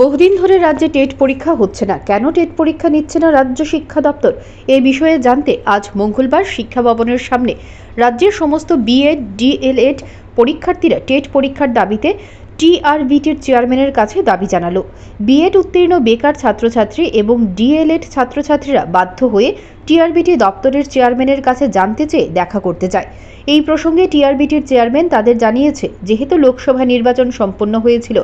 বহুদিন ধরে রাজ্যে টেট পরীক্ষা হচ্ছে না। কেন টেট পরীক্ষা নিচ্ছে না রাজ্য শিক্ষা দপ্তর, এই বিষয়ে জানতে আজ মঙ্গলবার শিক্ষা ভবনের সামনে রাজ্যের সমস্ত বিএড ডিএলএড পরীক্ষার্থীরা টেট পরীক্ষার দাবিতে টিআরবিটির চেয়ারম্যানের কাছে দাবি জানালো। বিএড উত্তীর্ণ বেকার ছাত্রছাত্রী এবং ডিএলএড ছাত্রছাত্রীরা বাধ্য হয়ে টিআরবিটি দপ্তরের চেয়ারম্যানের কাছে জানতে চেয়ে দেখা করতে চায়। এই প্রসঙ্গে টিআরবিটির চেয়ারম্যান তাদের জানিয়েছে, যেহেতু লোকসভা নির্বাচন সম্পন্ন হয়েছিল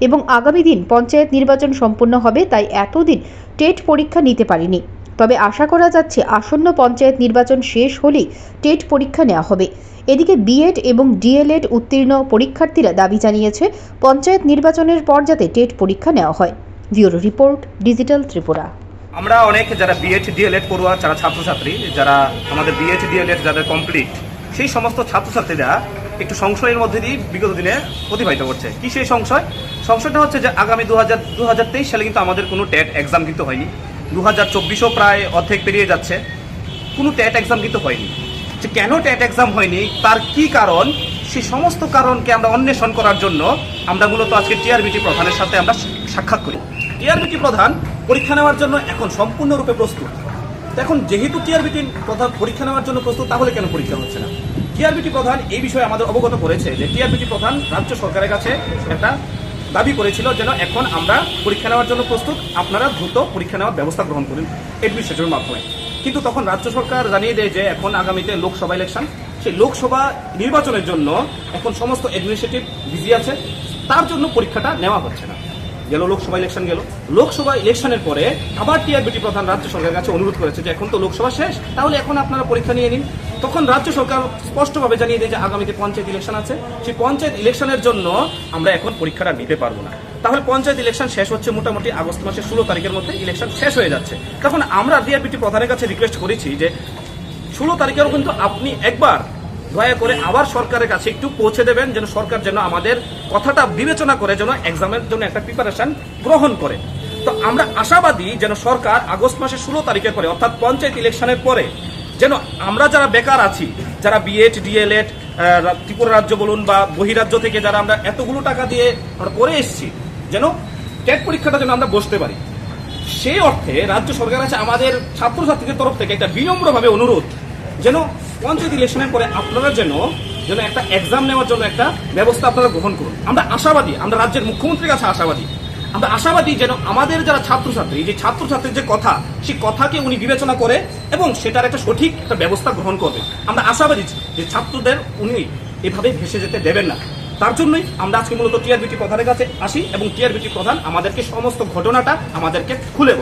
এবং আগামী দিন পঞ্চায়েত নির্বাচন সম্পন্ন হবে, তাই এতদিন টেট পরীক্ষা নিতে পারেনি। তবে আশা করা যাচ্ছে আসন্ন পঞ্চায়েত নির্বাচন শেষ হলেই টেট পরীক্ষা নেওয়া হবে। এদিকে বিএড এবং ডিএলএড উত্তীর্ণ পরীক্ষার্থীরা দাবি জানিয়েছে পঞ্চায়েত নির্বাচনের পর যাতে টেট পরীক্ষা নেওয়া হয়। Bureau report, digital Tripura. আমরা অনেক যারা বিএড ডিএলএড পড়ুয়া যারা ছাত্রছাত্রী, যারা আমাদের বিএড ডিএলএড যাদের কমপ্লিট, সেই সমস্ত ছাত্রছাত্রীরা একটু সংশয়ের মধ্যে দিয়ে বিগত দিনে অতিবাহিত করছে। কি সেই সংশয়টা হচ্ছে যে আগামী 2023 সালে কিন্তু আমাদের কোনো টেট এক্সাম কিন্তু হয়নি। 2024ও প্রায় অর্ধেক পেরিয়ে যাচ্ছে, কোনো টেট এক্সাম কিন্তু হয়নি। যে কেন টেট এক্সাম হয়নি, তার কি কারণ, সেই সমস্ত কারণকে আমরা অন্বেষণ করার জন্য আমরা মূলত আজকে টিআরবিটি প্রধানের সাথে আমরা সাক্ষাৎ করি। টিআরবিটি প্রধান পরীক্ষা নেওয়ার জন্য এখন সম্পূর্ণরূপে প্রস্তুত। এখন যেহেতু টিআরবিটি প্রধান পরীক্ষা নেওয়ার জন্য প্রস্তুত, তাহলে কেন পরীক্ষা হচ্ছে না? টিআরবিটি প্রধান এই বিষয়ে আমাদের অবগত করেছে যে টিআরবিটি প্রধান রাজ্য সরকারের কাছে একটা দাবি করেছিল, যেন এখন আমরা পরীক্ষা নেওয়ার জন্য প্রস্তুত, আপনারা দ্রুত পরীক্ষা নেওয়ার ব্যবস্থা গ্রহণ করুন অ্যাডমিনিস্ট্রেশনের মাধ্যমে। কিন্তু তখন রাজ্য সরকার জানিয়ে দেয় যে এখন আগামীতে লোকসভা ইলেকশন, সেই লোকসভা নির্বাচনের জন্য এখন সমস্ত অ্যাডমিনিস্ট্রেটিভ বিজি আছে, তার জন্য পরীক্ষাটা নেওয়া হচ্ছে না। গেল লোকসভা ইলেকশন গেল, লোকসভা ইলেকশনের পরে আবার টিআরবিটি প্রধান রাজ্য সরকারের কাছে অনুরোধ করেছে যে এখন তো লোকসভা শেষ, তাহলে এখন আপনারা পরীক্ষা নিয়ে নিন। তখন রাজ্য সরকার স্পষ্টভাবে জানিয়ে দেয় যে আগামীতে পঞ্চায়েত ইলেকশন আছে, সেই পঞ্চায়েত ইলেকশনের জন্য আমরা এখন পরীক্ষাটা নিতে পারবো না। তাহলে পঞ্চায়েত ইলেকশন শেষ হচ্ছে মোটামুটি আগস্ট মাসের 16 তারিখের মধ্যে ইলেকশন শেষ হয়ে যাচ্ছে। তখন আমরা টিআরবিটি প্রধানের কাছে রিকোয়েস্ট করেছি যে 16 তারিখেও কিন্তু আপনি একবার দয়া করে আবার সরকারের কাছে একটু পৌঁছে দেবেন, যেন সরকার যেন আমাদের কথাটা বিবেচনা করে যেন এক্সামের জন্য একটা প্রিপারেশন গ্রহণ করে। তো আমরা আশাবাদী যেন সরকার আগস্ট মাসের 16 তারিখের পরে, অর্থাৎ পঞ্চায়েত ইলেকশনের পরে, যেন আমরা যারা বেকার আছি, যারা বিএড ডিএলএড ত্রিপুরা রাজ্য বলুন বা বহিরাজ্য থেকে যারা আমরা এতগুলো টাকা দিয়ে আমরা করে এসেছি, যেন টেট পরীক্ষাটা যেন আমরা বসতে পারি। সেই অর্থে রাজ্য সরকার আছে আমাদের ছাত্রছাত্রীদের তরফ থেকে একটা বিনম্রভাবে অনুরোধ, যেন পঞ্চায়েত ইলেকশনের পরে আপনারা যেন একটা এক্সাম নেওয়ার জন্য একটা ব্যবস্থা আপনারা গ্রহণ করুন। আমরা আশাবাদী, আমরা রাজ্যের মুখ্যমন্ত্রীর কাছে আশাবাদী, আমরা আশাবাদী যেন আমাদের যারা ছাত্রছাত্রী, যে ছাত্রছাত্রীর যে কথা, সেই কথাকে উনি বিবেচনা করে এবং সেটার একটা সঠিক একটা ব্যবস্থা গ্রহণ করবেন। আমরা আশাবাদী যে ছাত্রদের উনি এভাবে ভেসে যেতে দেবেন না। তার জন্যই আমরা আজকে মূলত টিআরবিটি প্রধানের কাছে আসি এবং টিআরবিটি প্রধান আমাদেরকে সমস্ত ঘটনাটা আমাদেরকে খুলে বলে।